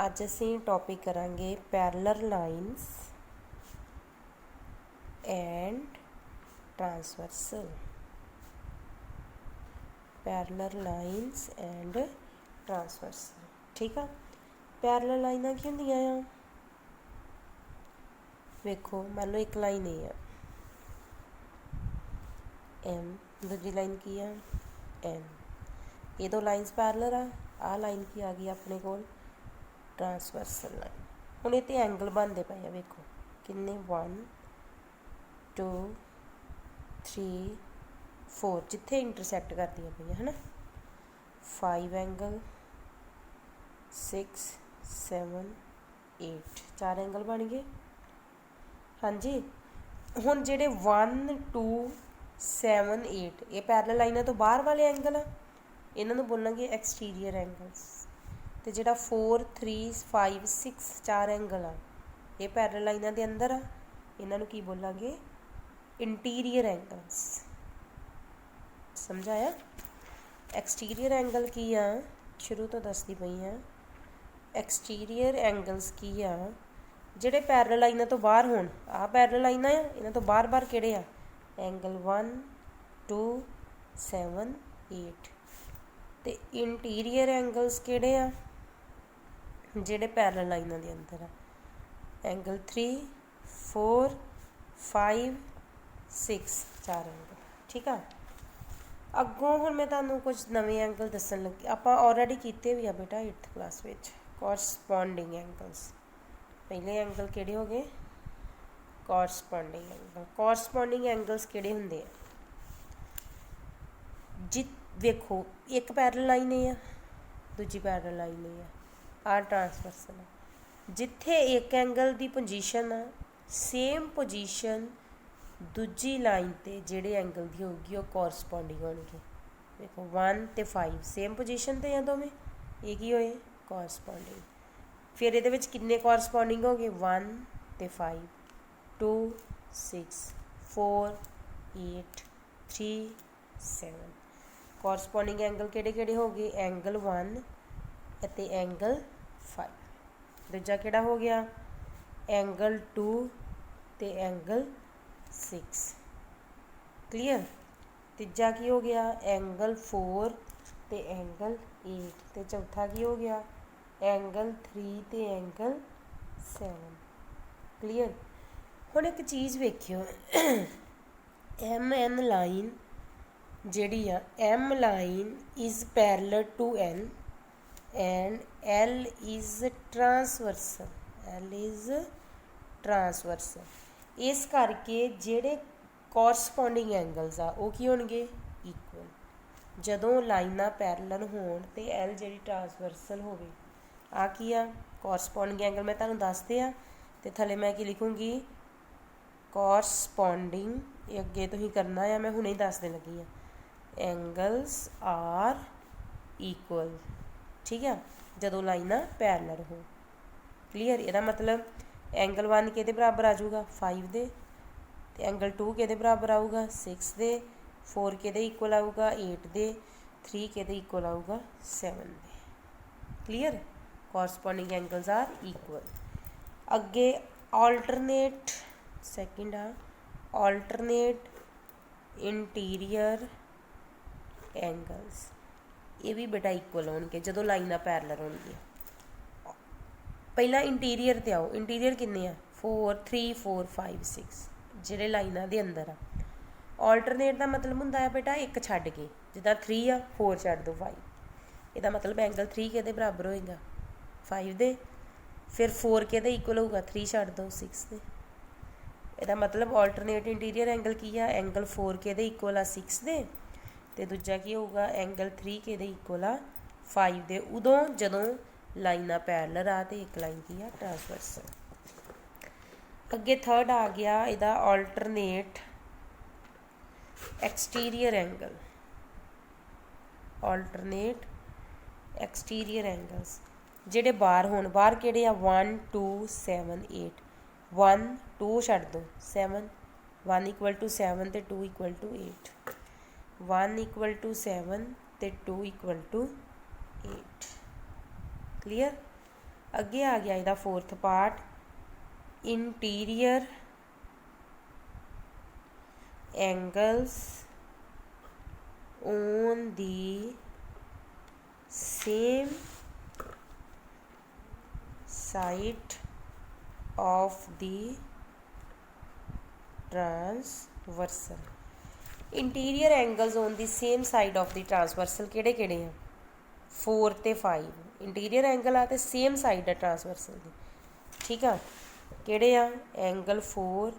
ਅੱਜ ਅਸੀਂ ਟੌਪਿਕ ਕਰਾਂਗੇ parallel lines and transversal. Parallel lines and transversal, ਠੀਕ ਆ। ਪੈਰਲਲ ਲਾਈਨਾਂ ਕੀ ਹੁੰਦੀਆਂ ਆ? ਵੇਖੋ, ਮੰਨ ਲਓ ਇੱਕ ਲਾਈਨ ਇਹ ਆ ਐਮ, ਦੂਜੀ ਲਾਈਨ ਕੀ ਆ ਐਨ। ਇਹ ਦੋ ਲਾਈਨਸ ਪੈਰਲਲ ਆ। ਆਹ ਲਾਈਨ ਕੀ ਆ ਗਈ ਆਪਣੇ ਕੋਲ? ਟ੍ਰਾਂਸਵਰਸਲ ਲਾਈਨ। ਹੁਣ ਇਹ 'ਤੇ ਐਂਗਲ ਬਣਦੇ ਪਏ ਆ, ਵੇਖੋ ਕਿੰਨੇ 1 2 3 4 ਜਿੱਥੇ ਇੰਟਰਸੈਕਟ ਕਰਦੀਆਂ ਪਈਆਂ ਹੈ ਨਾ। 5 ਐਂਗਲ 6 7 8 4 ਐਂਗਲ ਬਣ ਗਏ। ਹਾਂਜੀ, ਹੁਣ ਜਿਹੜੇ 1 2 7 8 ਇਹ ਪੈਰਲਲ ਲਾਈਨਾਂ ਤੋਂ ਬਾਹਰ ਵਾਲੇ ਐਂਗਲ ਆ, ਇਹਨਾਂ ਨੂੰ ਬੋਲਾਂਗੇ ਐਕਸਟੀਰੀਅਰ ਐਂਗਲਸ। ਅਤੇ ਜਿਹੜਾ 4 3 5 6 4 ਐਂਗਲ ਆ, ਇਹ ਪੈਰਲਲ ਲਾਈਨਾਂ ਦੇ ਅੰਦਰ ਆ, ਇਹਨਾਂ ਨੂੰ ਕੀ ਬੋਲਾਂਗੇ? Interior angles. ਸਮਝ ਆਇਆ? ਐਕਸਟੀਰੀਅਰ ਐਂਗਲ ਕੀ ਆ? ਸ਼ੁਰੂ ਤੋਂ ਦੱਸਦੀ ਪਈ ਹਾਂ। ਐਕਸਟੀਰੀਅਰ ਐਂਗਲਸ ਕੀ ਆ? ਜਿਹੜੇ ਪੈਰਲਲ ਲਾਈਨਾਂ ਤੋਂ ਬਾਹਰ ਹੋਣ। ਆਹ ਪੈਰਲਲ ਲਾਈਨਾਂ ਆ, ਇਹਨਾਂ ਤੋਂ ਬਾਹਰ ਕਿਹੜੇ ਆ? ਐਂਗਲ 1 2 7 8। ਅਤੇ ਇੰਟੀਰੀਅਰ ਐਂਗਲਸ ਕਿਹੜੇ ਆ? ਜਿਹੜੇ ਪੈਰਲਲ ਲਾਈਨਾਂ ਦੇ ਅੰਦਰ ਆ। ਐਂਗਲ 3 4 5 6 4 ਐਂਗਲ, ਠੀਕ ਆ। ਅੱਗੋਂ ਹੁਣ ਮੈਂ ਤੁਹਾਨੂੰ ਕੁਝ ਨਵੇਂ ਐਂਗਲ ਦੱਸਣ ਲੱਗੀ। ਆਪਾਂ ਆਲਰੇਡੀ ਕੀਤੇ ਵੀ ਆ ਬੇਟਾ 8th ਕਲਾਸ ਵਿੱਚ। Corresponding angles. ਪਹਿਲੇ ਐਂਗਲ ਕਿਹੜੇ ਹੋ ਗਏ? Corresponding angle. ਕੋਰਸਪੋਂਡਿੰਗ ਐਂਗਲਸ ਕਿਹੜੇ ਹੁੰਦੇ ਆ? ਵੇਖੋ, ਇੱਕ ਪੈਰਲਲ ਲਾਈਨ ਇਹ ਆ, ਦੂਜੀ ਪੈਰਲਲ ਲਾਈਨ ਇਹ ਆ, ਆਹ ਟ੍ਰਾਂਸਵਰਸਲ ਆ। ਜਿੱਥੇ ਇੱਕ ਐਂਗਲ ਦੀ ਪੋਜੀਸ਼ਨ ਆ, ਸੇਮ ਪੋਜੀਸ਼ਨ ਦੂਜੀ ਲਾਈਨ 'ਤੇ ਜਿਹੜੇ ਐਂਗਲ ਦੀ ਹੋਊਗੀ ਉਹ ਕੋਰਸਪੋਂਡਿੰਗ ਹੋਣਗੇ। ਦੇਖੋ 1 ਅਤੇ 5 ਸੇਮ ਪੋਜੀਸ਼ਨ 'ਤੇ ਆ ਦੋਵੇਂ, ਇਹ ਕੀ ਹੋਏ? ਕੋਰਸਪੋਂਡਿੰਗ। ਫਿਰ ਇਹਦੇ ਵਿੱਚ ਕਿੰਨੇ ਕੋਰਸਪੋਂਡਿੰਗ ਹੋ ਗਏ? 1 ਅਤੇ 5 2 6 4 8 3 7। ਕੋਰਸਪੋਂਡਿੰਗ ਐਂਗਲ ਕਿਹੜੇ ਕਿਹੜੇ ਹੋ ਗਏ? ਐਂਗਲ 1 ਅਤੇ ਐਂਗਲ 5। ਦੂਜਾ ਕਿਹੜਾ ਹੋ ਗਿਆ? ਐਂਗਲ 2 ਅਤੇ ਐਂਗਲ 6। ਕਲੀਅਰ? ਤੀਜਾ ਕੀ ਹੋ ਗਿਆ? ਐਂਗਲ 4 ਅਤੇ ਐਂਗਲ 8। ਅਤੇ ਚੌਥਾ ਕੀ ਹੋ ਗਿਆ? ਐਂਗਲ 3 ਅਤੇ ਐਂਗਲ 7। ਕਲੀਅਰ? ਹੁਣ ਇੱਕ ਚੀਜ਼ ਵੇਖਿਓ, ਐਮ ਐਨ ਲਾਈਨ ਜਿਹੜੀ ਆ, M line is parallel to N and L is transversal. L is transversal. ਇਸ ਕਰਕੇ ਜਿਹੜੇ ਕੋਰਸਪੋਂਡਿੰਗ ਐਂਗਲਸ ਆ ਉਹ ਕੀ ਹੋਣਗੇ? ਇਕੁਅਲ। ਜਦੋਂ ਲਾਈਨਾਂ ਪੈਰਲਲ ਹੋਣ ਅਤੇ ਐਲ ਜਿਹੜੀ ਟ੍ਰਾਂਸਵਰਸਲ ਹੋਵੇ। ਆਹ ਕੀ ਆ? ਕੋਰਸਪੋਂਡਿੰਗ ਐਂਗਲ ਮੈਂ ਤੁਹਾਨੂੰ ਦੱਸਦੇ ਆ। ਅਤੇ ਥੱਲੇ ਮੈਂ ਕੀ ਲਿਖੂੰਗੀ? ਕੋਰਸਪੋਂਡਿੰਗ। ਇਹ ਅੱਗੇ ਤੁਸੀਂ ਕਰਨਾ ਆ, ਮੈਂ ਹੁਣੇ ਹੀ ਦੱਸ ਦੇਣ ਲੱਗੀ ਆ। ਐਂਗਲਸ ਆਰ ਇਕੁਅਲ, ਠੀਕ ਆ, ਜਦੋਂ ਲਾਈਨਾਂ ਪੈਰਲਲ ਹੋ। ਕਲੀਅਰ? ਇਹਦਾ ਮਤਲਬ ਐਂਗਲ 1 ਕਿਹਦੇ ਬਰਾਬਰ ਆ ਜਾਊਗਾ? 5 ਦੇ। ਅਤੇ ਐਂਗਲ 2 ਕਿਹਦੇ ਬਰਾਬਰ ਆਊਗਾ? 6 ਦੇ। 4 ਕਿਹਦੇ ਇਕੁਅਲ ਆਊਗਾ? 8 ਦੇ। 3 ਕਿਹਦੇ ਇਕੁਅਲ ਆਊਗਾ? 7 ਦੇ। Clear? Corresponding angles are equal. ਅੱਗੇ ਆਲਟਰਨੇਟ, ਸੈਕਿੰਡ ਆ ਆਲਟਰਨੇਟ ਇੰਟੀਰੀਅਰ ਐਂਗਲਸ। ਇਹ ਵੀ ਬੇਟਾ ਇਕੁਅਲ ਹੋਣਗੇ ਜਦੋਂ ਲਾਈਨਾਂ ਪੈਰਲਲ ਹੋਣਗੀਆਂ। ਪਹਿਲਾਂ ਇੰਟੀਰੀਅਰ 'ਤੇ ਆਓ। ਇੰਟੀਰੀਅਰ ਕਿੰਨੇ ਆ? 4 3 4 5 6 ਜਿਹੜੇ ਲਾਈਨਾਂ ਦੇ ਅੰਦਰ ਆ। ਆਲਟਰਨੇਟ ਦਾ ਮਤਲਬ ਹੁੰਦਾ ਹੈ ਬੇਟਾ ਇੱਕ ਛੱਡ ਕੇ, ਜਿੱਦਾਂ 3 ਆ 4 ਛੱਡ ਦਿਓ 5। ਇਹਦਾ ਮਤਲਬ ਐਂਗਲ 3 ਕਿਹਦੇ ਬਰਾਬਰ ਹੋਏਗਾ? 5 ਦੇ। ਫਿਰ 4 ਕਿਹਦੇ ਇਕੁਅਲ ਹੋਊਗਾ? 3 ਛੱਡ ਦਿਓ 6 ਦੇ। ਇਹਦਾ ਮਤਲਬ ਆਲਟਰਨੇਟ ਇੰਟੀਰੀਅਰ ਐਂਗਲ ਕੀ ਆ? ਐਂਗਲ 4 ਕਿਹਦੇ ਇਕੁਅਲ ਆ? 6 ਦੇ। ਅਤੇ ਦੂਜਾ ਕੀ ਹੋਊਗਾ? ਐਂਗਲ 3 ਕਿਹਦੇ ਇਕੁਅਲ ਆ? 5 ਦੇ। ਉਦੋਂ ਜਦੋਂ ਲਾਈਨਾਂ ਪੈਰਲਲ ਆ ਅਤੇ ਇੱਕ ਲਾਈਨ ਕੀ ਆ? ਟ੍ਰਾਂਸਵਰਸਲ। ਅੱਗੇ ਥਰਡ ਆ ਗਿਆ ਇਹਦਾ alternate exterior angle. Alternate exterior angles ਜਿਹੜੇ ਬਾਹਰ ਹੋਣ। ਬਾਹਰ ਕਿਹੜੇ ਆ? 1 2 7 8। 1 2 ਛੱਡ ਦਿਓ 7। 1 ਇਕੁਅਲ ਟੂ 7 ਅਤੇ 2 ਇਕੁਅਲ ਟੂ 8। 1 ਇਕੁਅਲ ਟੂ 7 ਅਤੇ 2 ਇਕੁਅਲ ਟੂ 8। ਕਲੀਅਰ? अगे आ गया इहदा fourth part, interior angles on the same side of the transversal. Interior angles on the same side of the transversal किहड़े किहड़े हैं? 4 ते 5 इंटीरियर एंगल आ ते सेम साइड है ट्रांसवर्सल दी, ठीक है। किहड़े आ? एंगल 4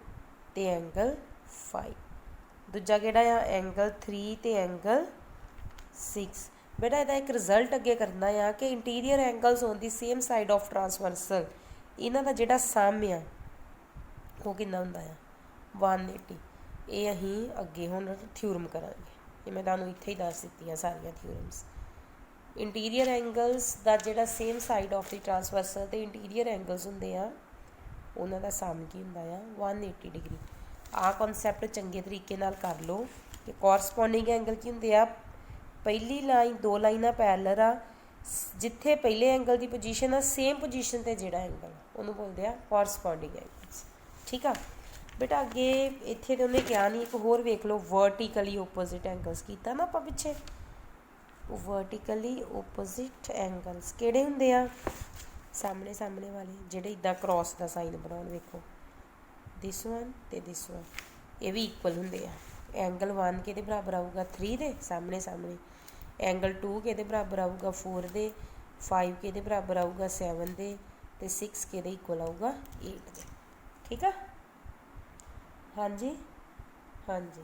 ते एंगल 5। दूजा किहड़ा आ? एंगल 3 ते एंगल 6। बेटा इहदा एक रिजल्ट अगे करना आ कि interior angles on the same side of transversal इन्हां दा जिहड़ा सम आ वो किन्ना हुंदा आ? 180। ये अहीं अगे हुण थ्योरम करांगे, ये मैं तुहानूं इत्थे ही दस दित्तियां सारियां थ्योरम्स। इंटीरियर एंगल्स दा जिहड़ा same side of the transversal ते इंटीरियर एंगल्स हुंदे आ उन्हां दा सम की हुंदा आ? 180 डिग्री। आ कॉन्सैप्ट चंगे तरीके नाल कर लो कि कॉरसपोंडिंग एंगल की हुंदे आ? पहली लाइन 2 लाइनां पैरलर आ, जिथे पहले एंगल की पोजीशन आ सेम पोजीशन ते जिहड़ा एंगल उन्होंने बोलते हैं कॉरसपोंडिंग एंगल्स, ठीक है। बेटा अगे इत्थे तो उन्हें क्या नहीं, एक होर वेख लो, वर्टिकली ओपोजिट एंगल्स कीता ना आपां पिछे। वर्टिकली ओपोजिट एंगल्स किहड़े हुंदे आ? सामने सामने वाले जिहड़े इदां क्रॉस का साइन बनाउण, वेखो दिस वन ते दिस वन, ये भी इक्वल हुंदे आ। एंगल 1 किहदे बराबर आऊगा? 3 दे सामने सामने। एंगल 2 किहदे बराबर आऊगा? 4 दे। 5 किहदे बराबर आऊगा? 7 दे। ते 6 किहदे इक्वल आऊगा? 8 दे, ठीक है। हाँ जी, हाँ जी।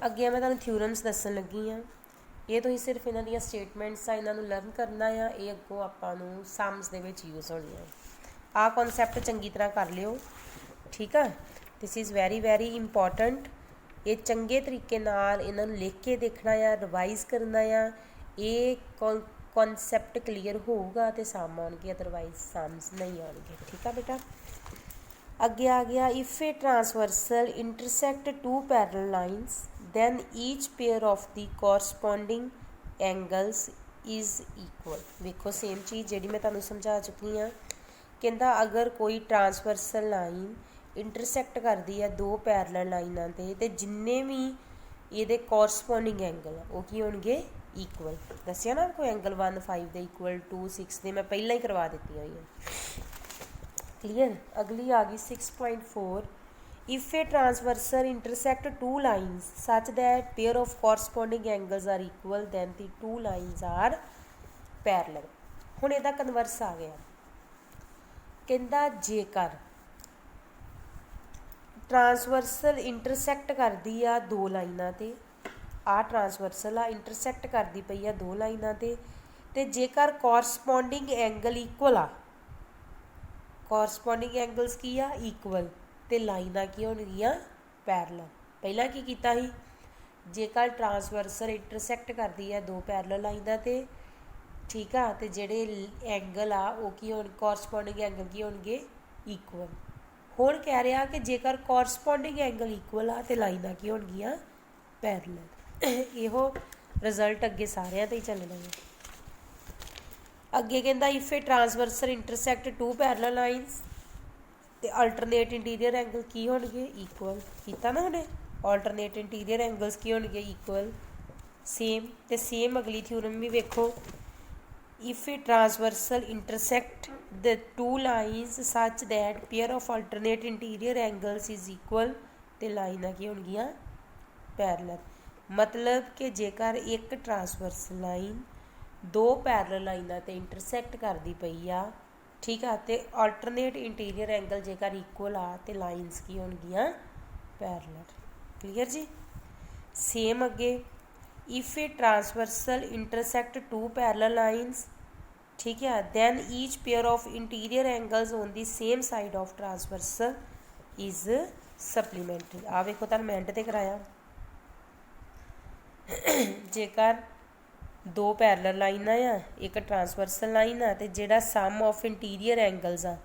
अगे मैं तुहानूं थ्योरम्स दस्सण लगी हाँ। ये तुसीं सिर्फ इन्हां दियां स्टेटमेंट्स आ, इन्हां नूं लर्न करना आ, ये अगों आपां नूं सम्स दे विच यूज़ होणी आ। आ कॉन्सैप्ट चंगी तरह कर लिओ, ठीक है। This is very very important. ये चंगे तरीके नाल इन्हां नूं लिख के देखना आ, रिवाइज करना आ। ये कॉन्सैप्ट क्लीयर होगा तो सम आउणगे, अदरवाइज सम्स नहीं आउणगे, ठीक है बेटा। अगे आ गया, if a transversal intersect 2 parallel lines than each pair of the corresponding angles is equal. वेखो सेम चीज़ जिहड़ी मैं तुहानूं समझा चुकी हाँ। कहता अगर कोई ट्रांसवर्सल लाइन इंटरसैक्ट करती है 2 पैरल लाइनां ते जिन्ने भी ये कॉरसपोंडिंग एंगल वो की होणगे? इक्वल। दसिया ना कोई एंगल 1 5 दे इक्वल 2 6 दे, मैं पहला ही करवा दी हुई हैं, क्लीयर। अगली आ गई 6.4, if a transversal intersect 2 lines such that pair of corresponding angles are equal then the 2 lines are parallel. हुण इहदा कन्वर्स आ गया, कहता जेकर ट्रांसवर्सल इंटरसैक्ट करती आ 2 लाइनां ते, आ ट्रांसवर्सल आ इंटरसैक्ट करती पई आ 2 लाइनां ते जेकर कॉरसपोंडिंग एंगल इक्वल आ, कॉरसपोंडिंग एंगल्स की आ? इक्वल, ते लाइनां की होणगियां? पैरलल। पहला की कीता ही? जेकर ट्रांसवर्सल इंटरसैक्ट करती है 2 पैरलल लाइनां ते, ठीक आ, ते जिहड़े एंगल आ वो की होण कॉरसपोंडिंग एंगल की होणगे? इक्वल। हुण कह रहा कि जेकर कॉरसपोंडिंग एंगल इक्वल आ ते लाइनां की होणगियां? पैरलल। इहो रिजल्ट अगे सारिਆਂ ते ही चलना है। अगे कहता if a transversal intersect 2 parallel lines ते अल्टरनेट इंटीरियर एंगल की होणगे? इक्वल। कीता ना हुणे, अल्टरनेट इंटीरियर एंगल्स की होणगे? इक्वल। सेम ते सेम अगली थ्योरम भी वेखो, if a transversal intersect the 2 lines such that pair of alternate interior angles is equal, ते लाइनां की होणगियां? पैरलल। मतलब कि जेकर एक ट्रांसवर्सल लाइन 2 पैरलल लाइनां ते इंटरसैक्ट करती पई आ, ठीक है, तो अल्टरनेट इंटीरियर एंगल जेकर इक्वल आ तो लाइन्स की होणगियां? पैरलल। क्लीयर जी। सेम अगे, if a transversal intersect 2 parallel lines, ठीक है, then each pair of interior angles on the same side of transversal is supplementary. आ वेखो तुहानूं मैं एंड ते कराया, जेकर 2 पैरलल लाइनां आ, एक ट्रांसवर्सल लाइन आ, ते जिहड़ा सम ऑफ इंटीरियर एंगल्स आ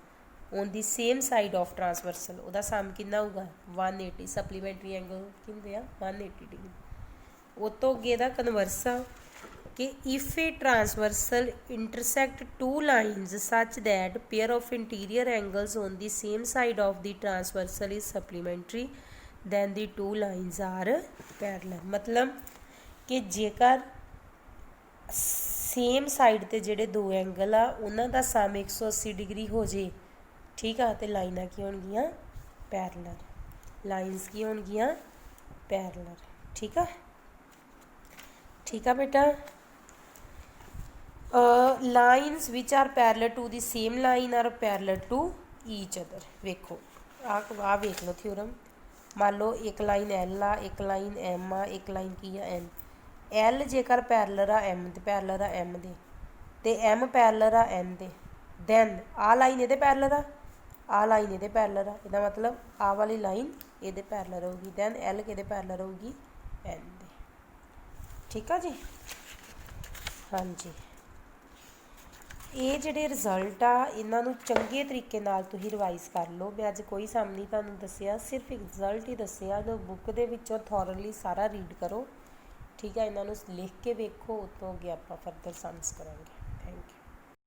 on the same side of transversal, उहदा सम कितना होगा? 180। सप्लीमेंट्री एंगल की होंदे आ? 180 डिग्री। ਉਹ ਤੋਂ ਅੱਗੇ ਦਾ ਕਨਵਰਸ ਆ कि if a transversal intersect two lines such that pair of interior angles on the same side of the transversal is supplementary then the two lines are parallel। मतलब कि जेकर सेम साइड ते जेडे दो एंगल आ उन्हां दा सम 180 डिग्री हो जे, ठीक आ, ते लाइनां की होणगियां पैरलल, लाइन्स की होणगियां पैरलल। ठीक आ, ठीक आ बेटा। Lines which are parallel to the same line are parallel to each other. वेखो आ वेख लो थ्योरम, मान लो एक लाइन एल आ, एक लाइन एम आ, एक लाइन की आ एन। एल जेकर पैरलल आ एम दे, पैरलल आ एम दे, ते एम पैरलल आ एन दे, दैन आ लाइन इहदे पैरलल आ लाइन इहदे पैरलल आ, इहदा मतलब आ वाली लाइन इहदे पैरलल होगी, दैन एल किहदे पैरलल होगी एन दे। ठीक आ जी, हाँ जी। ਇਹ ਜਿਹੜੇ ਰਿਜ਼ਲਟ ਆ ਇਹਨਾਂ ਨੂੰ ਚੰਗੇ ਤਰੀਕੇ ਨਾਲ ਤੁਸੀਂ ਰਿਵਾਈਜ਼ ਕਰ ਲਓ। ਮੈਂ ਅੱਜ ਕੋਈ ਸਮ ਨਹੀਂ ਤੁਹਾਨੂੰ ਦੱਸਿਆ, ਸਿਰਫ ਇੱਕ ਰਿਜ਼ਲਟ ਹੀ ਦੱਸਿਆ। ਜੋ ਬੁੱਕ ਦੇ ਵਿੱਚੋਂ ਥੋਰਲੀ ਸਾਰਾ ਰੀਡ ਕਰੋ, ਠੀਕ ਆ। ਇਹਨਾਂ ਨੂੰ ਲਿਖ ਕੇ ਵੇਖੋ, ਉਸ ਤੋਂ ਅੱਗੇ ਆਪਾਂ ਫਰਦਰ ਸਮਸ ਕਰਾਂਗੇ। Thank you.